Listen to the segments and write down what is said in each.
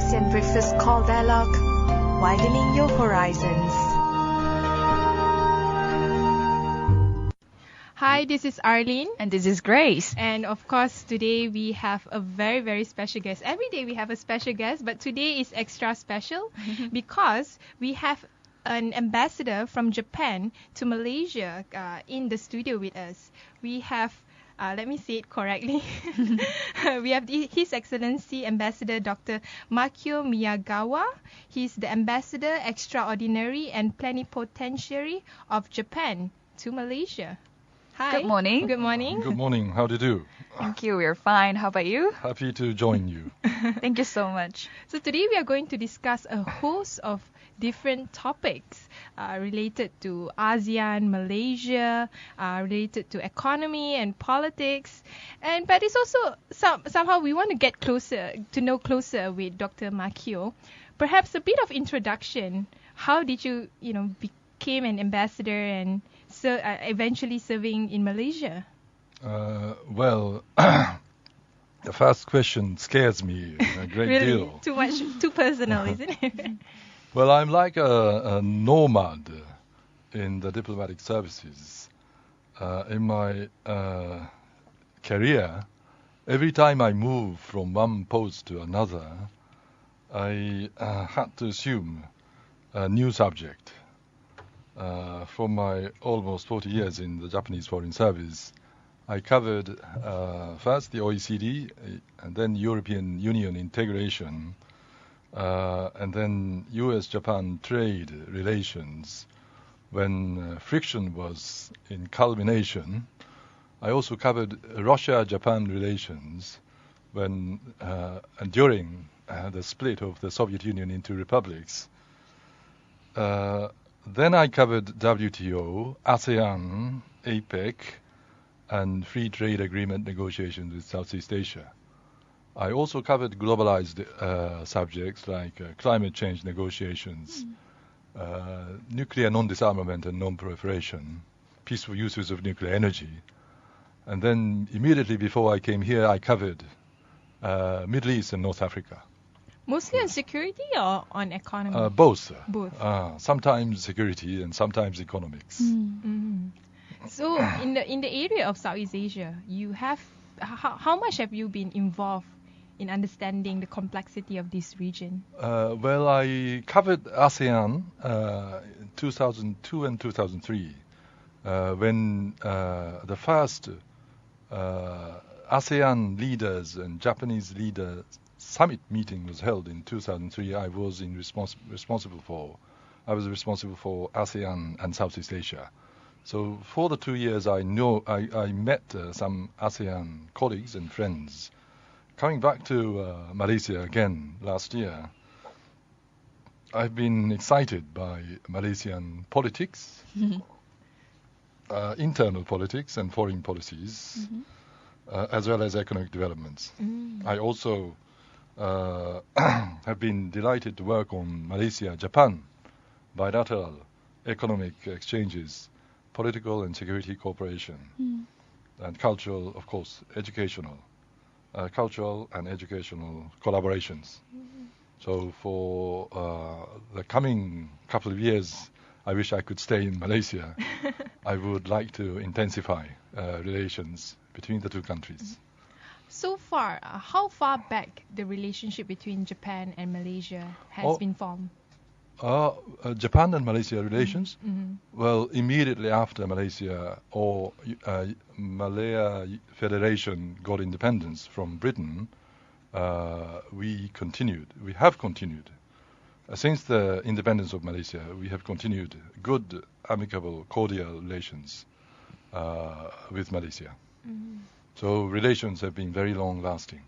ASEAN Breakfast Call Dialogue, widening your horizons. Hi, this is Arlene. And this is Grace. And of course, today we have a very, very special guest. Every day we have a special guest, but today is extra special because we have an ambassador from Japan to Malaysia in the studio with us. We have, let me say it correctly, we have His Excellency Ambassador Dr. Makio Miyagawa. He's the Ambassador Extraordinary and Plenipotentiary of Japan to Malaysia. Hi. Good morning. Good morning. Good morning. How do you do? Thank you. We're fine. How about you? Happy to join you. Thank you so much. So today we are going to discuss a host of different topics related to ASEAN, Malaysia, related to economy and politics, but it's also somehow we want to get closer to know closer with Dr. Makio. Perhaps a bit of introduction. How did you became an ambassador and eventually serving in Malaysia? Well, the first question scares me a great really? deal. Too much, too personal, isn't it? Well, I'm like a nomad in the diplomatic services. In my career, every time I move from one post to another, I had to assume a new subject. For my almost 40 years in the Japanese Foreign Service, I covered first the OECD, and then European Union integration, and then US-Japan trade relations. When friction was in culmination, I also covered Russia-Japan relations when and during the split of the Soviet Union into republics. Then I covered WTO, ASEAN, APEC, and free trade agreement negotiations with Southeast Asia. I also covered globalized subjects like climate change negotiations, nuclear non-disarmament and non-proliferation, peaceful uses of nuclear energy. And then immediately before I came here, I covered Middle East and North Africa. Mostly on security or on economy? Both. Both. Sometimes security and sometimes economics. Mm-hmm. So in the area of Southeast Asia, you have how much have you been involved in understanding the complexity of this region? Well, I covered ASEAN in 2002 and 2003 when the first ASEAN leaders and Japanese leaders summit meeting was held in 2003. I was responsible for ASEAN and Southeast Asia. So for the 2 years, I met some ASEAN colleagues and friends. Coming back to Malaysia again last year, I've been excited by Malaysian politics, internal politics and foreign policies, as well as economic developments. I also have been delighted to work on Malaysia-Japan bilateral economic exchanges, political and security cooperation, and cultural, of course, cultural and educational collaborations. So for the coming couple of years, I wish I could stay in Malaysia. I would like to intensify relations between the two countries. So far, how far back the relationship between Japan and Malaysia has been formed? Japan and Malaysia relations? Well, immediately after Malaysia or Malaya Federation got independence from Britain, we have continued. Since the independence of Malaysia, we have continued good, amicable, cordial relations with Malaysia. So relations have been very long-lasting.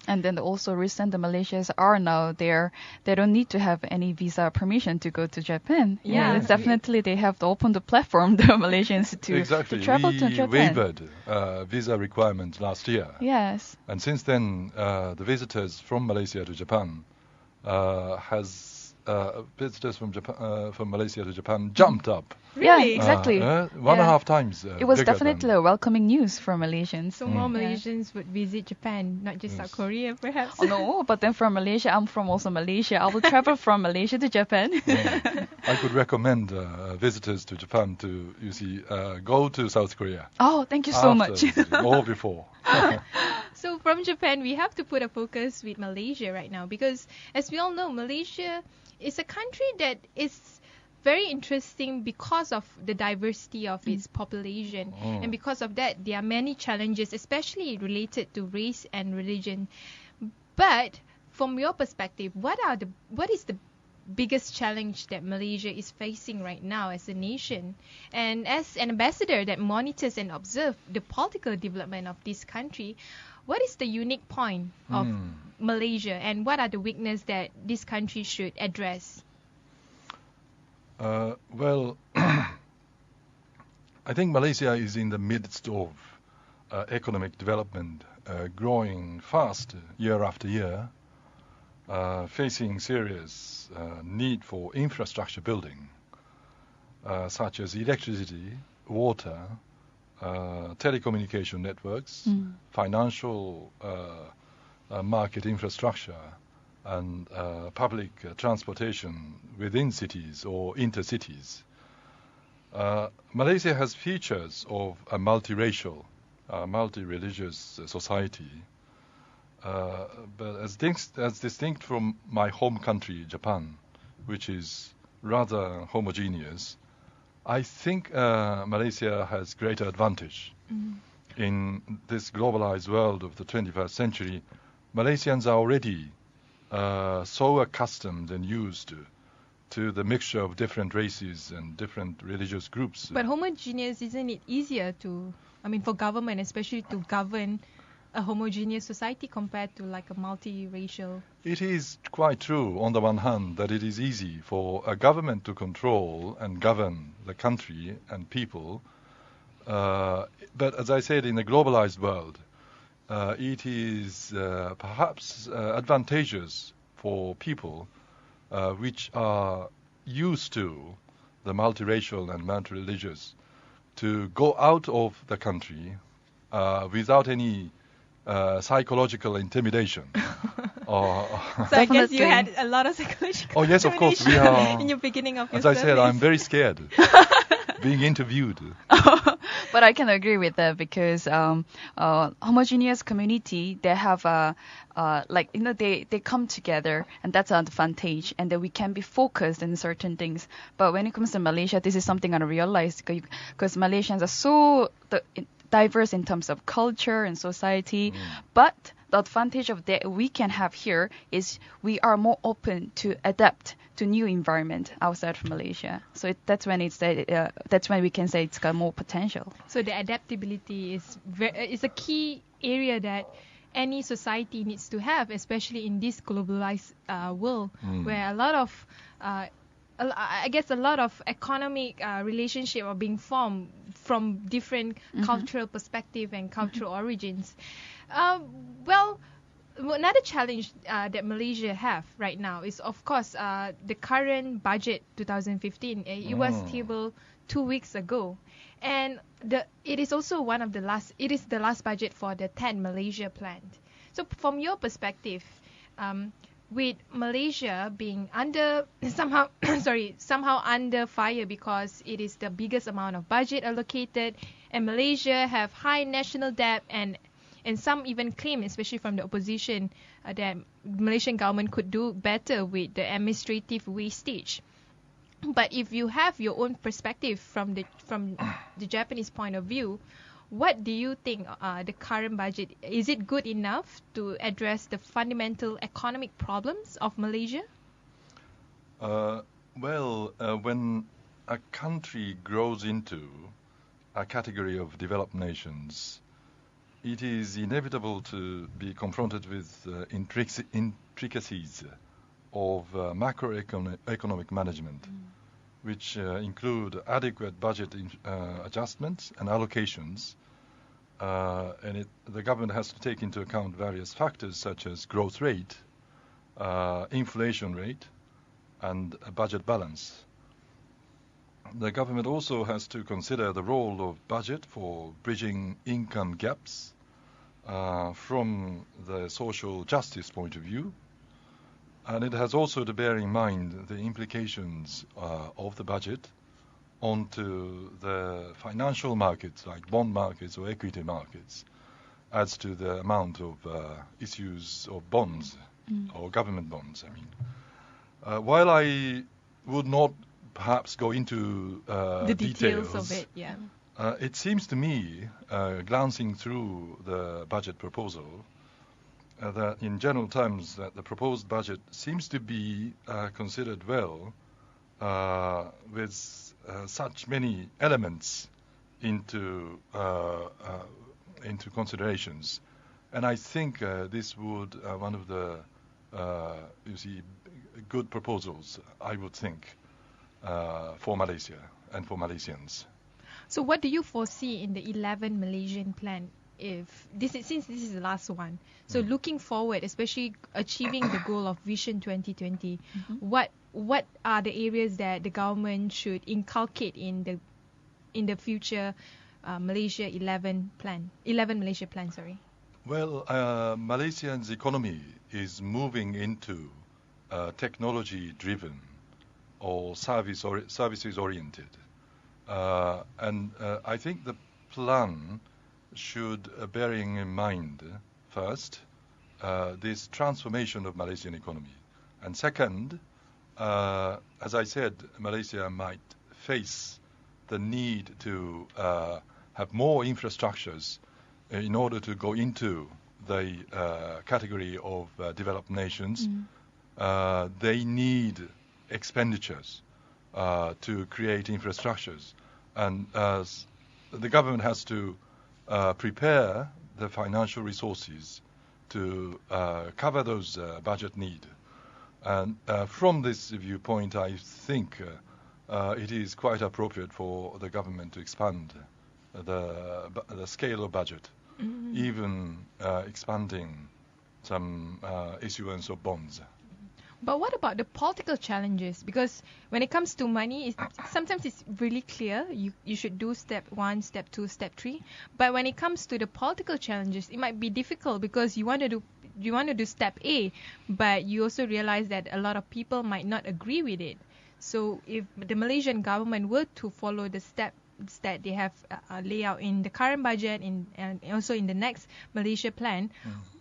And then also recent, the Malaysians are now there. They don't need to have any visa permission to go to Japan. Yeah, definitely they have to open the platform, the Malaysians, to travel to Japan. We waived visa requirements last year. Yes. And since then, the visitors from Malaysia to Japan has visitors from Japan, from Malaysia to Japan jumped up. Really? Yeah, exactly. One and a half times. It was bigger definitely than- a welcoming news for Malaysians. So more Yeah. Malaysians would visit Japan, not just Yes. South Korea, perhaps. Oh, no, but then from Malaysia, I'm from also Malaysia. I will travel from Malaysia to Japan. I could recommend visitors to Japan to, go to South Korea. Oh, thank you so after much. visiting, or before. So from Japan, we have to put a focus with Malaysia right now because, as we all know, Malaysia is a country that is very interesting because of the diversity of its population, and because of that, there are many challenges, especially related to race and religion. But from your perspective, what is the biggest challenge that Malaysia is facing right now as a nation? And as an ambassador that monitors and observes the political development of this country, what is the unique point of Malaysia, and what are the weaknesses that this country should address? Well, I think Malaysia is in the midst of economic development, growing fast year after year, facing serious need for infrastructure building, such as electricity, water, telecommunication networks, financial market infrastructure, and public transportation within cities or intercities. Malaysia has features of a multiracial, multi-religious society, but as distinct from my home country, Japan, which is rather homogeneous, I think Malaysia has greater advantage. In this globalized world of the 21st century. Malaysians are already so accustomed and used to the mixture of different races and different religious groups. But homogeneous, isn't it easier for government especially, to govern a homogeneous society compared to like a multiracial? It is quite true, on the one hand, that it is easy for a government to control and govern the country and people. But as I said, in a globalized world, it is perhaps advantageous for people which are used to the multiracial and multireligious to go out of the country without any psychological intimidation. So I guess you had a lot of psychological Oh yes, of course we intimidation are. in your beginning of your As I said, service. I'm very scared being interviewed. But I can agree with that because homogeneous community, they have they come together, and that's an advantage, and that we can be focused in certain things. But when it comes to Malaysia, this is something I realized because Malaysians are so diverse in terms of culture and society, but the advantage of that we can have here is we are more open to adapt to new environment outside of Malaysia. So that's when we can say it's got more potential. So the adaptability is a key area that any society needs to have, especially in this globalized world, where a lot of a lot of economic relationship are being formed from different cultural perspective and cultural origins. Another challenge that Malaysia have right now is, of course, the current budget 2015. It was tabled 2 weeks ago, and it is also one of the last. It is the last budget for the 10 Malaysia plan. So, from your perspective, with Malaysia being somehow under fire because it is the biggest amount of budget allocated, and Malaysia have high national debt, and some even claim, especially from the opposition, that Malaysian government could do better with the administrative wastage. But if you have your own perspective from the Japanese point of view, what do you think the current budget, is it good enough to address the fundamental economic problems of Malaysia? When a country grows into a category of developed nations, it is inevitable to be confronted with intricacies of macroeconomic management, which include adequate budget adjustments and allocations. The government has to take into account various factors such as growth rate, inflation rate, and a budget balance. The government also has to consider the role of budget for bridging income gaps from the social justice point of view. And it has also to bear in mind the implications of the budget onto the financial markets, like bond markets or equity markets, as to the amount of issues of bonds or government bonds, I mean. While I would not perhaps go into The details of it, yeah. It seems to me, glancing through the budget proposal, that in general terms that the proposed budget seems to be considered well with such many elements into considerations. And I think this would one of the good proposals, I would think, for Malaysia and for Malaysians. So what do you foresee in the 11 Malaysian plan? Since this is the last one, so looking forward, especially achieving the goal of Vision 2020, what are the areas that the government should inculcate in the future Malaysia 11 Malaysia plan? Sorry. Well, Malaysia's economy is moving into technology-driven or services-oriented, and I think the plan should, bearing in mind, first, this transformation of Malaysian economy. And second, as I said, Malaysia might face the need to have more infrastructures in order to go into the category of developed nations. They need expenditures to create infrastructures. And the government has to prepare the financial resources to cover those budget needs. And from this viewpoint, I think it is quite appropriate for the government to expand the scale of budget, even expanding some issuance of bonds. But what about the political challenges? Because when it comes to money, sometimes it's really clear. You should do step 1, step 2, step 3. But when it comes to the political challenges, it might be difficult because you want to do step A, but you also realize that a lot of people might not agree with it. So if the Malaysian government were to follow the steps that they have laid out in the current budget and also in the next Malaysia plan,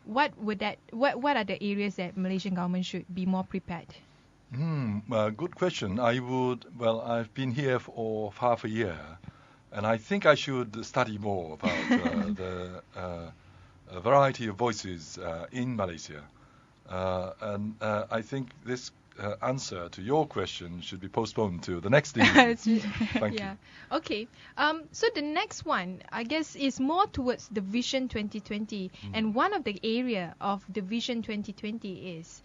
what are the areas that Malaysian government should be more prepared? Good question. I've been here for half a year, and I think I should study more about the variety of voices in Malaysia. And I think this answer to your question should be postponed to the next evening. Thank you. Okay. So the next one, I guess, is more towards the Vision 2020. And one of the area of the Vision 2020 is,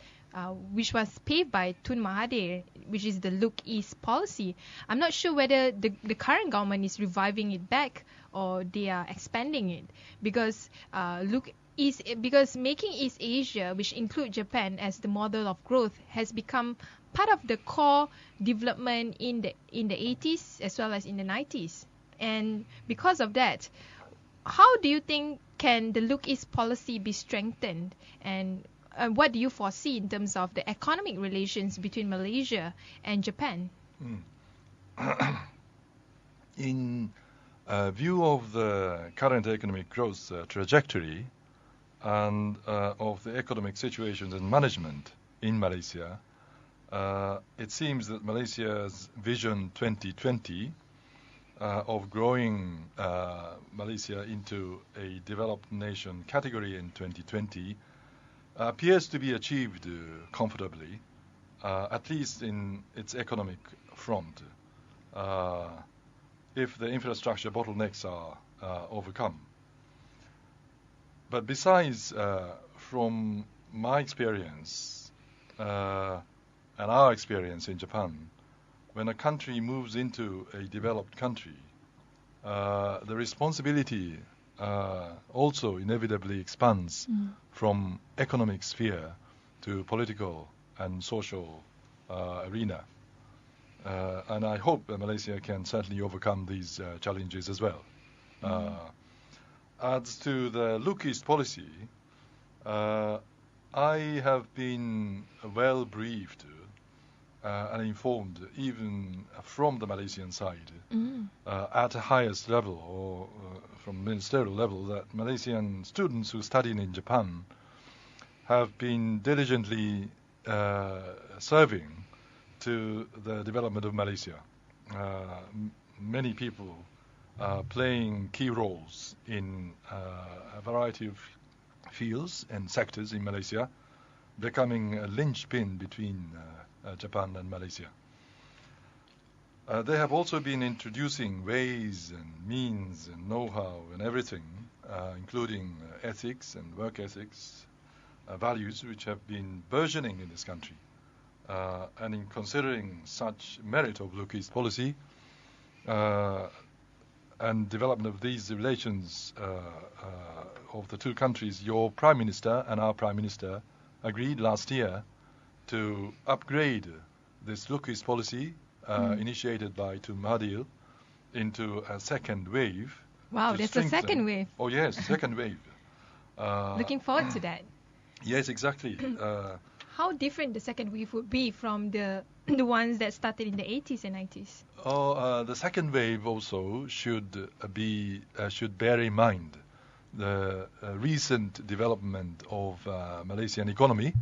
which was paved by Tun Mahathir, which is the Look East policy. I'm not sure whether the current government is reviving it back or they are expanding it, because because making East Asia, which include Japan, as the model of growth, has become part of the core development in the 80s as well as in the 90s. And because of that, how do you think can the Look East policy be strengthened, and what do you foresee in terms of the economic relations between Malaysia and Japan? In view of the current economic growth trajectory and of the economic situation and management in Malaysia, it seems that Malaysia's Vision 2020 of growing Malaysia into a developed nation category in 2020 appears to be achieved comfortably, at least in its economic front, if the infrastructure bottlenecks are overcome. But besides, from my experience and our experience in Japan, when a country moves into a developed country, the responsibility also inevitably expands from economic sphere to political and social arena. And I hope Malaysia can certainly overcome these challenges as well. As to the Look East policy, I have been well briefed and informed, even from the Malaysian side, at the highest level or from ministerial level, that Malaysian students who study in Japan have been diligently serving to the development of Malaysia. Many people are playing key roles in a variety of fields and sectors in Malaysia, becoming a linchpin between Japan and Malaysia. They have also been introducing ways and means and know-how and everything, including ethics and work ethics, values which have been burgeoning in this country. And in considering such merit of Look East policy and development of these relations of the two countries, your Prime Minister and our Prime Minister agreed last year to upgrade this Look East policy initiated by Tun Mahathir into a second wave. Wow, there's a second wave. Oh yes, second wave. Looking forward to that. Yes, exactly. How different the second wave would be from the ones that started in the 80s and 90s? The second wave also should bear in mind the recent development of Malaysian economy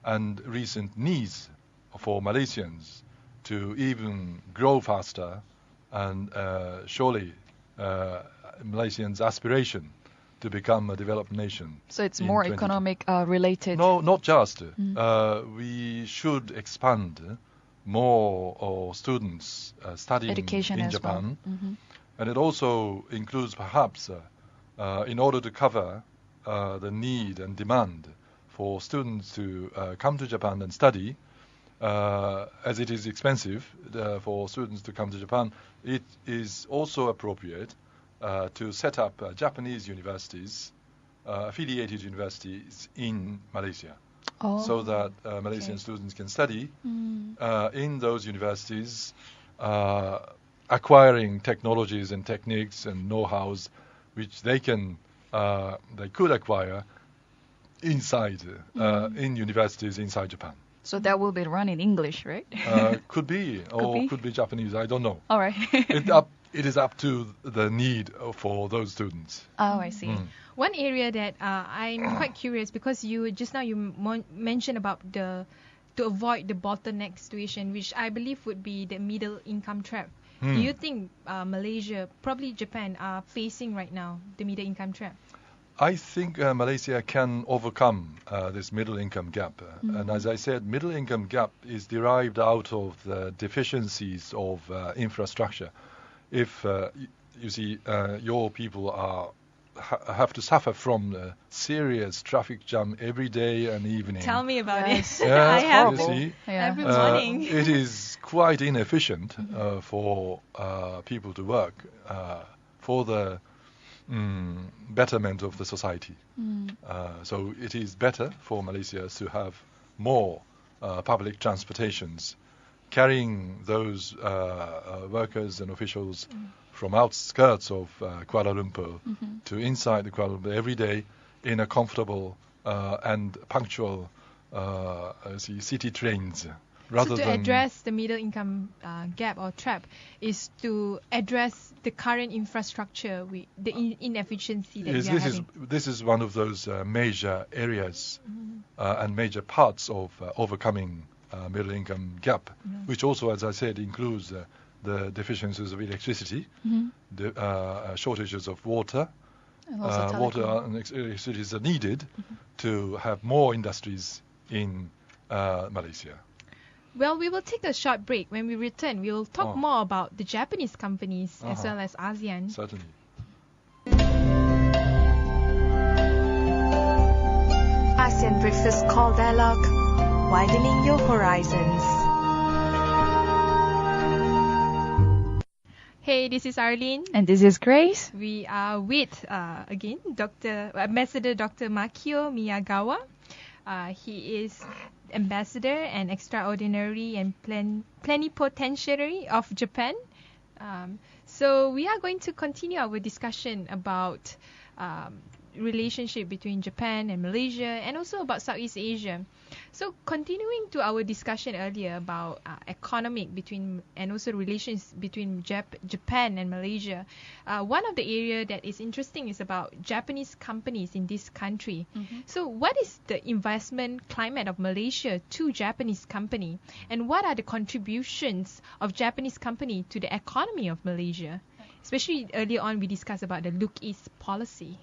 and recent needs for Malaysians to even grow faster, and surely Malaysians' aspiration to become a developed nation. So it's more economic related? No, not just. We should expand more students studying education in as Japan. Well. And it also includes perhaps, in order to cover the need and demand for students to come to Japan and study, as it is expensive for students to come to Japan, it is also appropriate to set up Japanese universities, affiliated universities in Malaysia, so that Malaysian students can study in those universities, acquiring technologies and techniques and know-hows which they could acquire inside in universities inside Japan. So that will be run in English, right? Could be, or could be Japanese. I don't know. All right. It is up to the need for those students. Oh, I see. One area that I'm quite curious, because you mentioned about to avoid the bottleneck situation, which I believe would be the middle income trap. Do you think Malaysia, probably Japan, are facing right now the middle income trap? I think Malaysia can overcome this middle income gap. And as I said, middle income gap is derived out of the deficiencies of infrastructure. If you see your people have to suffer from serious traffic jam every day and evening. Tell me about it. Yeah, I have you see, every morning. It is quite inefficient for people to work for the betterment of the society. So it is better for Malaysia to have more public transportations carrying those workers and officials from outskirts of Kuala Lumpur to inside the Kuala Lumpur every day in a comfortable and punctual city trains. Rather so to than address the middle income gap or trap is to address the current infrastructure, the inefficiency that we are having. This is one of those major areas and major parts of overcoming middle income gap, which also, as I said, includes the deficiencies of electricity, the shortages of water. And also water and electricity are needed to have more industries in Malaysia. Well, we will take a short break. When we return, we will talk more about the Japanese companies as well as ASEAN. Certainly. ASEAN Breakfast Call Dialogue, widening your horizons. Hey, this is Arlene. And this is Grace. We are with, again, Ambassador Dr. Makio Miyagawa. He is ambassador and extraordinary and plenipotentiary of Japan. So we are going to continue our discussion about relationship between Japan and Malaysia, and also about Southeast Asia. So continuing to our discussion earlier about economic between and also relations between Japan and Malaysia, one of the area that is interesting is about Japanese companies in this country. So what is the investment climate of Malaysia to Japanese company, and what are the contributions of Japanese company to the economy of Malaysia? Especially earlier on, we discussed about the Look East policy.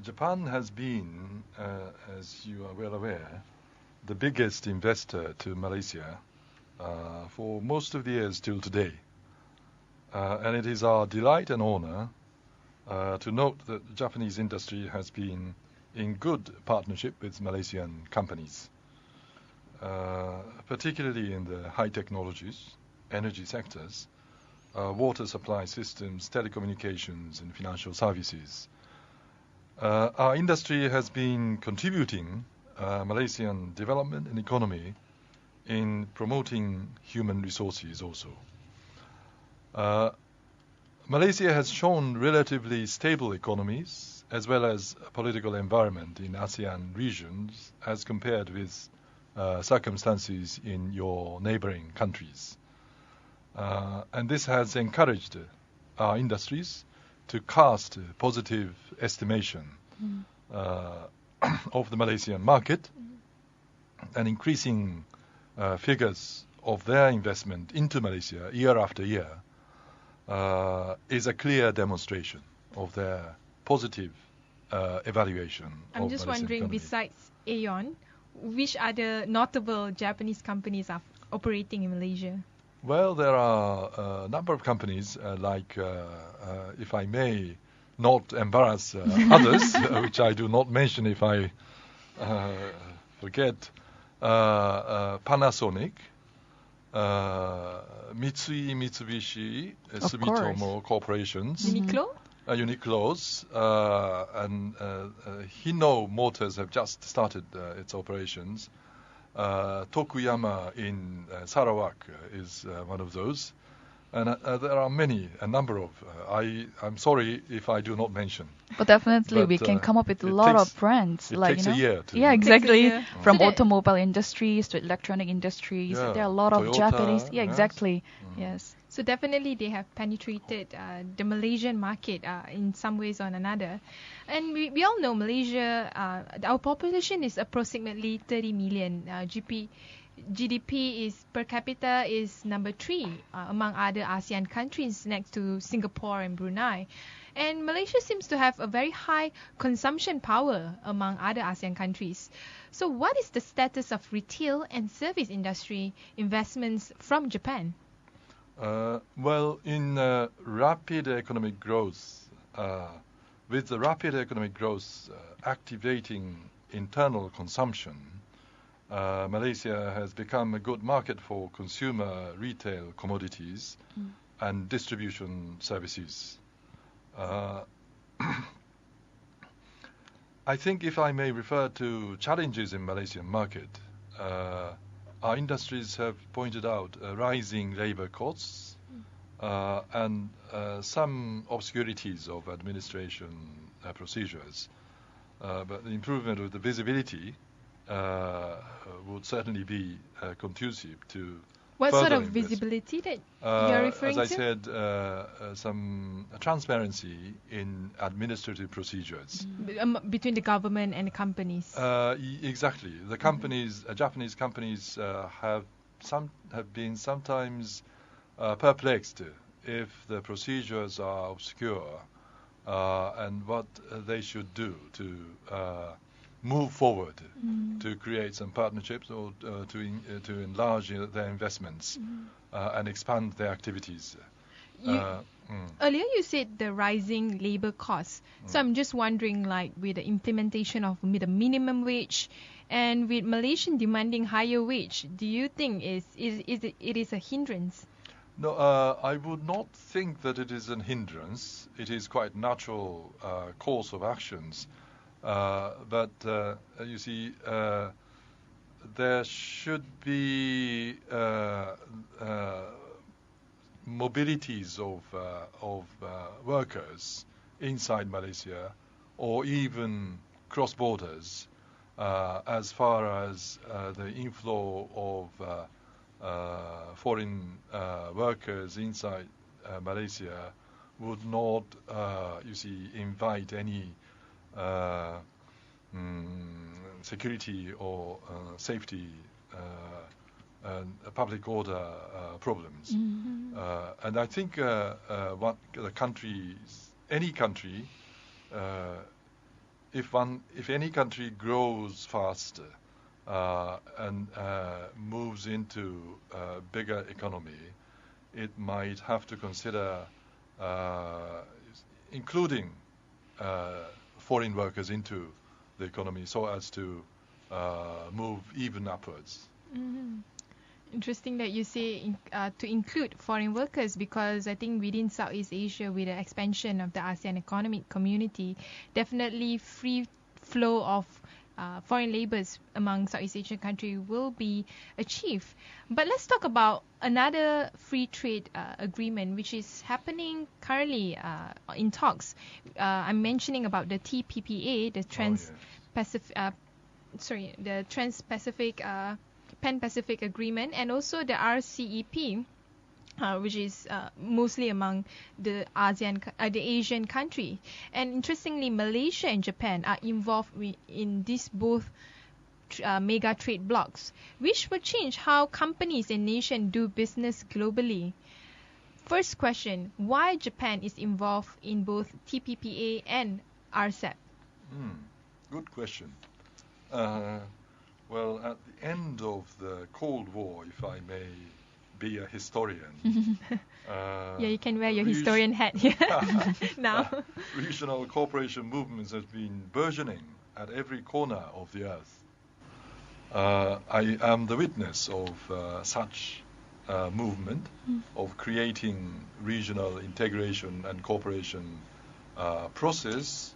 Japan has been, as you are well aware, the biggest investor to Malaysia for most of the years till today. And it is our delight and honor to note that the Japanese industry has been in good partnership with Malaysian companies, particularly in the high technologies, energy sectors, water supply systems, telecommunications, and financial services. Our industry has been contributing Malaysian development and economy in promoting human resources also. Malaysia has shown relatively stable economies as well as a political environment in ASEAN regions as compared with circumstances in your neighboring countries. And this has encouraged our industries to cast a positive estimation of the Malaysian market, and increasing figures of their investment into Malaysia year after year is a clear demonstration of their positive evaluation. I'm just wondering, besides Aeon, which other notable Japanese companies are operating in Malaysia? Well, there are a number of companies, like, if I may not embarrass others, which I do not mention if I forget, Panasonic, Mitsui, Mitsubishi, Sumitomo Corporations, Uniqlo's, and Hino Motors have just started its operations. Tokuyama in Sarawak is one of those, and there are a number of. I'm sorry if I do not mention. But definitely we can come up with a lot of brands. It takes a year. Yeah, exactly. From automobile industries to electronic industries, there are a lot of Toyota, Japanese. Yeah, yes. Exactly. Yes. So definitely they have penetrated the Malaysian market in some ways or another. And we all know Malaysia, our population is approximately 30 million. GDP is per capita is number 3 among other ASEAN countries, next to Singapore and Brunei. And Malaysia seems to have a very high consumption power among other ASEAN countries. So what is the status of retail and service industry investments from Japan? Well, in rapid economic growth, with the rapid economic growth activating internal consumption, Malaysia has become a good market for consumer retail commodities and distribution services. I think if I may refer to challenges in Malaysian market, our industries have pointed out rising labor costs and some obscurities of administration procedures. But the improvement of the visibility would certainly be conducive to what sort of investment. Visibility that you're referring to? As I said, some transparency in administrative procedures. Between the government and the companies. Exactly. The companies, Japanese companies, have been sometimes perplexed if the procedures are obscure and what they should do to move forward to create some partnerships or to enlarge their investments and expand their activities. Earlier you said the rising labor costs. So I'm just wondering, like, with the implementation of the minimum wage and with Malaysian demanding higher wage, do you think it is a hindrance? No, I would not think that it is a hindrance. It is quite natural course of actions But you see, there should be mobilities of workers inside Malaysia, or even cross borders, as far as the inflow of foreign workers inside Malaysia would not, you see, invite any security or safety public order problems. And I think what the countries, any country, if any country grows faster and moves into a bigger economy, it might have to consider including foreign workers into the economy so as to move even upwards. Interesting that you say to include foreign workers, because I think within Southeast Asia, with the expansion of the ASEAN economic community, definitely free flow of foreign labours among Southeast Asian countries will be achieved. But let's talk about another free trade agreement which is happening currently in talks. I'm mentioning about the TPPA, the Trans-Pacific Pan-Pacific Agreement, and also the RCEP, which is mostly among the Asian country. And interestingly, Malaysia and Japan are involved in these both mega trade blocs, which will change how companies and nations do business globally. First question: why Japan is involved in both TPPA and RCEP? Good question. Well, at the end of the Cold War, if I may be a historian. Yeah, you can wear your historian hat here now. Regional cooperation movements have been burgeoning at every corner of the earth. I am the witness of such movement of creating regional integration and cooperation process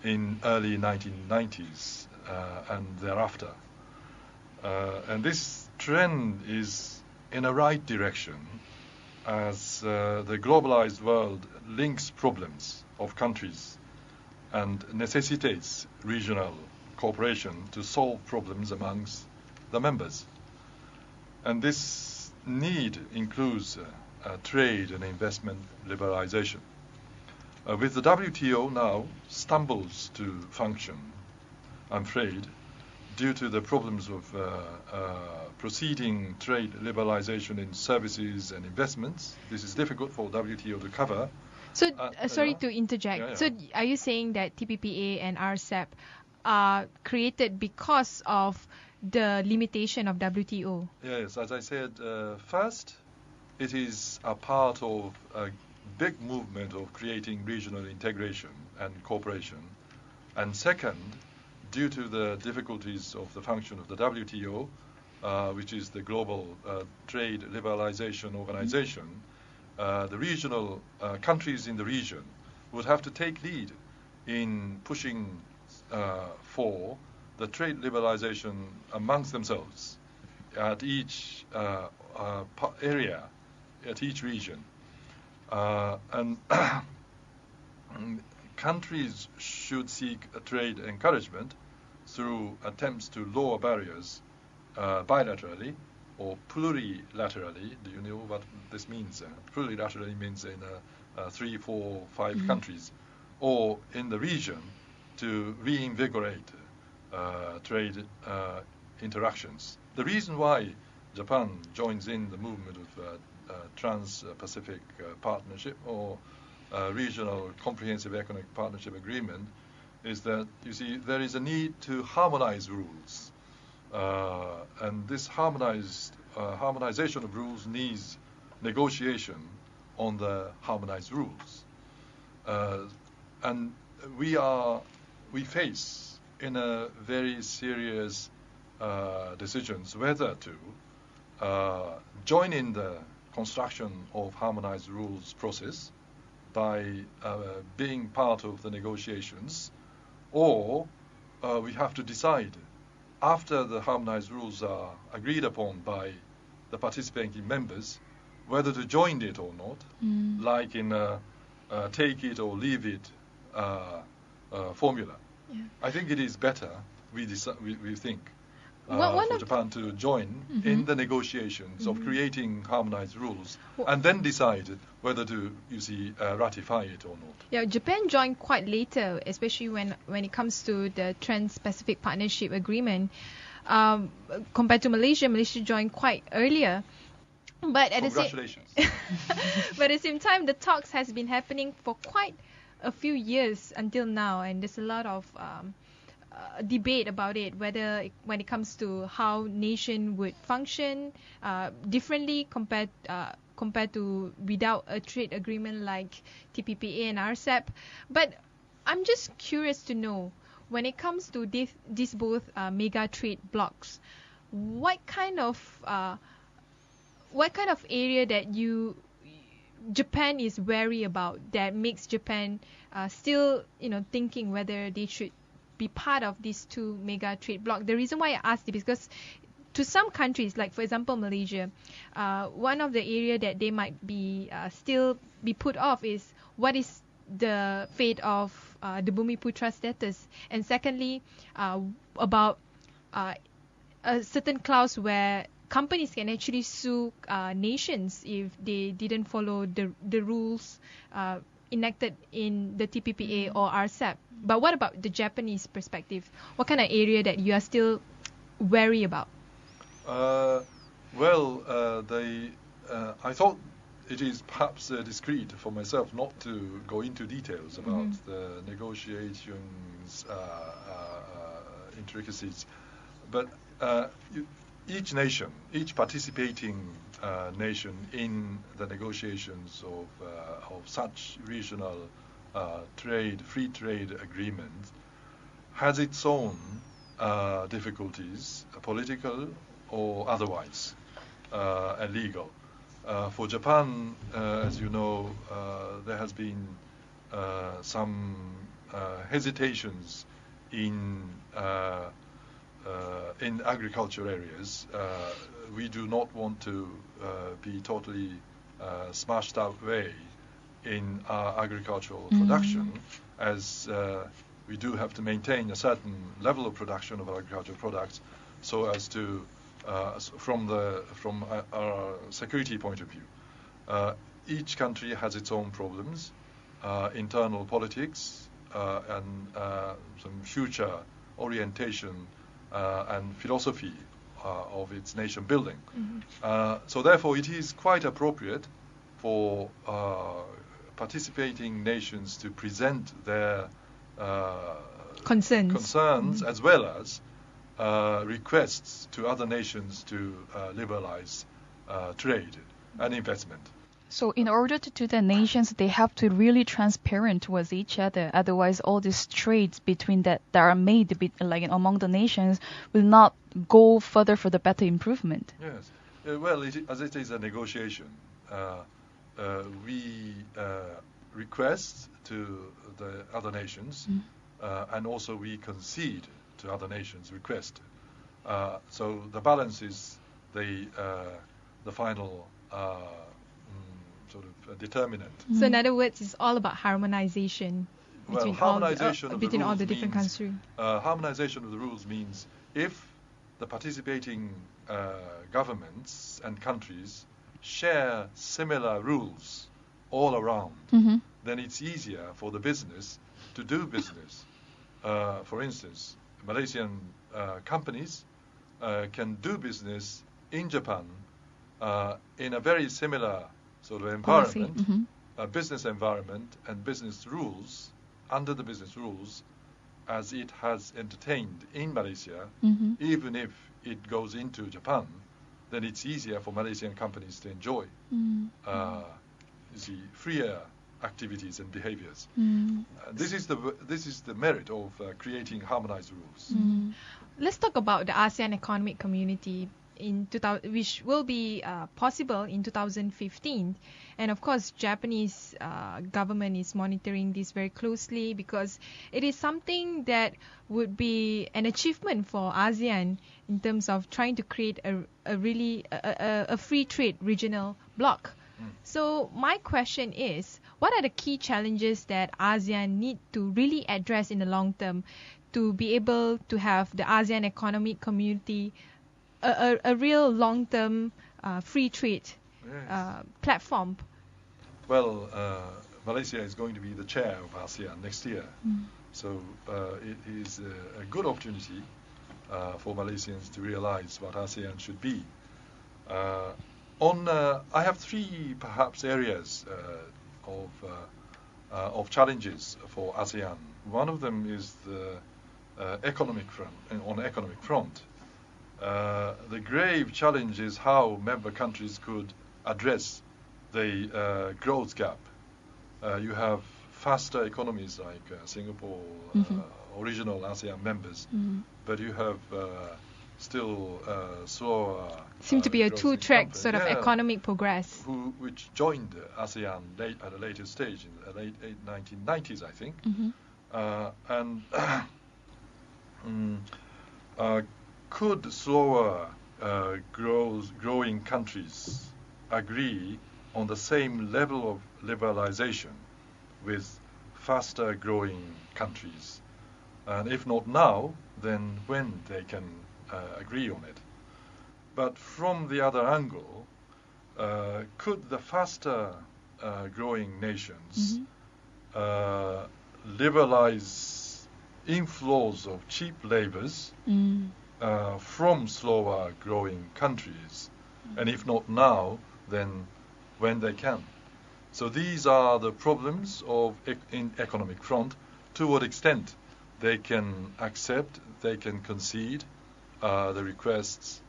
in early 1990s and thereafter. And this trend is in a right direction as the globalized world links problems of countries and necessitates regional cooperation to solve problems amongst the members. And this need includes trade and investment liberalization. With the WTO now stumbles to function, I'm afraid, due to the problems of proceeding trade liberalization in services and investments. This is difficult for WTO to cover. So, sorry to interject. Yeah. So, are you saying that TPPA and RCEP are created because of the limitation of WTO? Yes, as I said, first, it is a part of a big movement of creating regional integration and cooperation. And second, due to the difficulties of the function of the WTO, which is the global trade liberalization organization, the regional countries in the region would have to take lead in pushing for the trade liberalization amongst themselves at each area, at each region. And countries should seek a trade encouragement through attempts to lower barriers bilaterally or plurilaterally. Do you know what this means? Plurilaterally means in 3, 4, 5 countries, or in the region to reinvigorate trade interactions. The reason why Japan joins in the movement of Trans-Pacific Partnership or Regional Comprehensive Economic Partnership Agreement is that, you see, there is a need to harmonize rules. And this harmonization of rules needs negotiation on the harmonized rules. And we face in a very serious decisions whether to join in the construction of harmonized rules process by being part of the negotiations, or we have to decide after the harmonized rules are agreed upon by the participating members whether to join it or not, like in a take it or leave it formula. Yeah. I think it is better, we think, One for of- Japan to join in the negotiations of creating harmonized rules and then decide whether to, ratify it or not. Yeah, Japan joined quite later, especially when it comes to the Trans-Pacific Partnership Agreement. Compared to Malaysia, Malaysia joined quite earlier. But at the same Congratulations. but at the same time, the talks has been happening for quite a few years until now, and there's a lot of debate about it, whether when it comes to how nation would function differently compared to without a trade agreement like TPPA and RCEP. But I'm just curious to know, when it comes to these both mega trade blocks, what kind of area that Japan is wary about that makes Japan still thinking whether they should be part of these two mega trade blocs? The reason why I asked it is because to some countries, like for example Malaysia, one of the area that they might be still be put off is what is the fate of the Bumiputra status, and secondly about a certain clause where companies can actually sue nations if they didn't follow the rules enacted in the TPPA or RCEP. But what about the Japanese perspective? What kind of area that you are still wary about? I thought it is perhaps discreet for myself not to go into details about the negotiations intricacies, but each nation, each participating nation in the negotiations of such regional free trade agreements has its own difficulties, political or otherwise, and legal. For Japan, as you know, there has been some hesitations in agriculture areas. We do not want to be totally smashed away in our agricultural production, as we do have to maintain a certain level of production of agricultural products, so as to from our security point of view. Each country has its own problems, internal politics, and some future orientation and philosophy of its nation building. So therefore it is quite appropriate for participating nations to present their concerns as well as requests to other nations to liberalize trade and investment. So in order to do that, nations, they have to really transparent towards each other. Otherwise, all these trades between that are made among the nations will not go further for the better improvement. Yes. As it is a negotiation, we request to the other nations, and also we concede to other nations' request. So the balance is the final sort of determinant. So in other words, it's all about harmonization between harmonization of the between all rules the different means, countries. Harmonization of the rules means if the participating governments and countries share similar rules all around, then it's easier for the business to do business. For instance, Malaysian companies can do business in Japan in a very similar sort of environment, business environment and business rules, under the business rules as it has entertained in Malaysia. Even if it goes into Japan, then it's easier for Malaysian companies to enjoy freer activities and behaviors. This is the merit of creating harmonized rules. Let's talk about the ASEAN Economic Community. which will be possible in 2015. And of course, Japanese government is monitoring this very closely because it is something that would be an achievement for ASEAN in terms of trying to create a really free trade regional bloc. So my question is, what are the key challenges that ASEAN need to really address in the long term to be able to have the ASEAN Economic Community a real long-term free trade platform? Well, Malaysia is going to be the chair of ASEAN next year. So it is a good opportunity for Malaysians to realize what ASEAN should be. I have three perhaps areas of challenges for ASEAN. One of them is the economic front. The grave challenge is how member countries could address the growth gap. You have faster economies like Singapore, original ASEAN members, but you have still slower. Seem to be a two-track sort of economic progress. Which joined ASEAN at a later stage in the late 1990s, I think. Could slower growing countries agree on the same level of liberalization with faster growing countries? And if not now, then when they can agree on it? But from the other angle, could the faster growing nations liberalize inflows of cheap labors from slower growing countries? And if not now, then when they can? So these are the problems in economic front. To what extent they can accept, they can concede the requests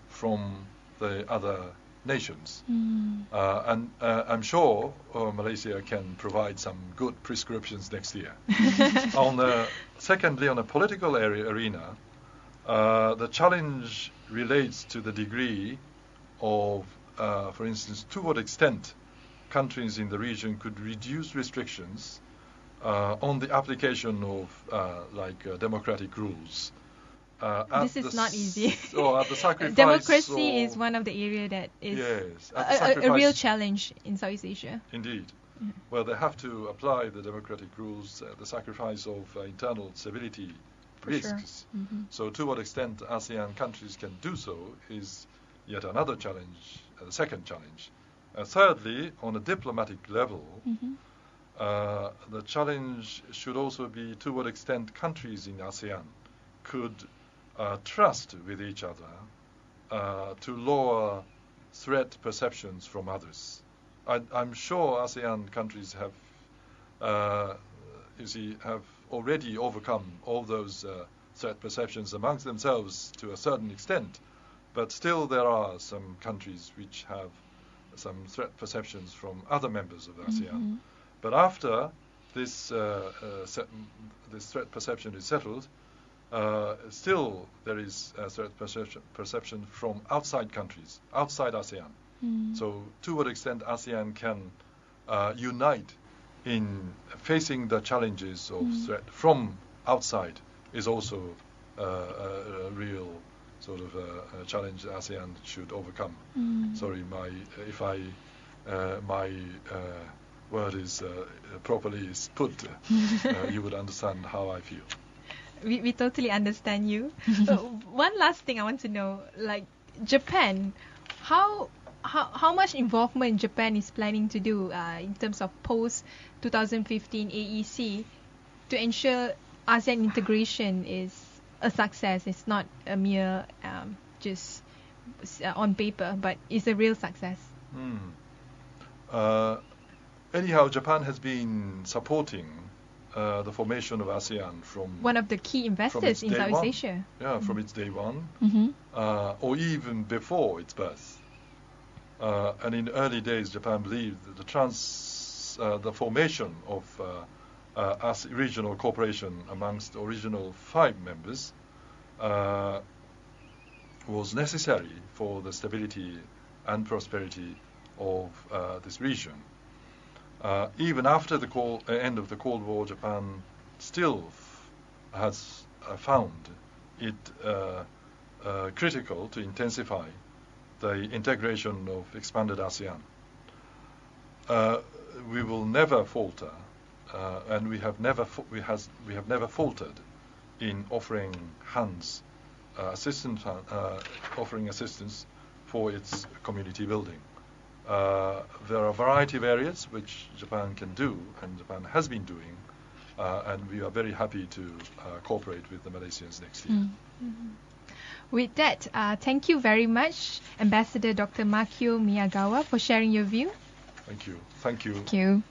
from the other nations. And I'm sure Malaysia can provide some good prescriptions next year. Secondly, on a political arena, the challenge relates to the degree of, for instance, to what extent countries in the region could reduce restrictions on the application of democratic rules. This is not easy. At the sacrifice Democracy is one of the areas that is a real challenge in Southeast Asia. Indeed. Well, they have to apply the democratic rules at the sacrifice of internal stability risks. Sure. So to what extent ASEAN countries can do so is yet another challenge, the second challenge. Thirdly, on a diplomatic level, the challenge should also be to what extent countries in ASEAN could trust with each other to lower threat perceptions from others. I'm sure ASEAN countries have already overcome all those threat perceptions amongst themselves to a certain extent, but still there are some countries which have some threat perceptions from other members of ASEAN. But after this threat perception is settled, still there is a threat perception from outside countries, outside ASEAN. So to what extent ASEAN can unite in facing the challenges of threat from outside is also a real sort of a challenge ASEAN should overcome. Sorry, my word is properly put. You would understand how I feel. We totally understand you. One last thing I want to know, like Japan, how much involvement Japan is planning to do in terms of post 2015 AEC to ensure ASEAN integration is a success. It's not a mere just on paper, but it's a real success. Anyhow, Japan has been supporting the formation of ASEAN from one of the key investors in Southeast Asia. Yeah, from its day one, or even before its birth. And in early days, Japan believed that the formation of regional cooperation amongst the original 5 members was necessary for the stability and prosperity of this region. Even after the end of the Cold War, Japan still has found it critical to intensify the integration of expanded ASEAN. We will never falter, and we have never faltered in offering offering assistance for its community building. There are a variety of areas which Japan can do, and Japan has been doing, and we are very happy to cooperate with the Malaysians next year. With that, thank you very much, Ambassador Dr. Makio Miyagawa, for sharing your view. Thank you. Thank you. Thank you.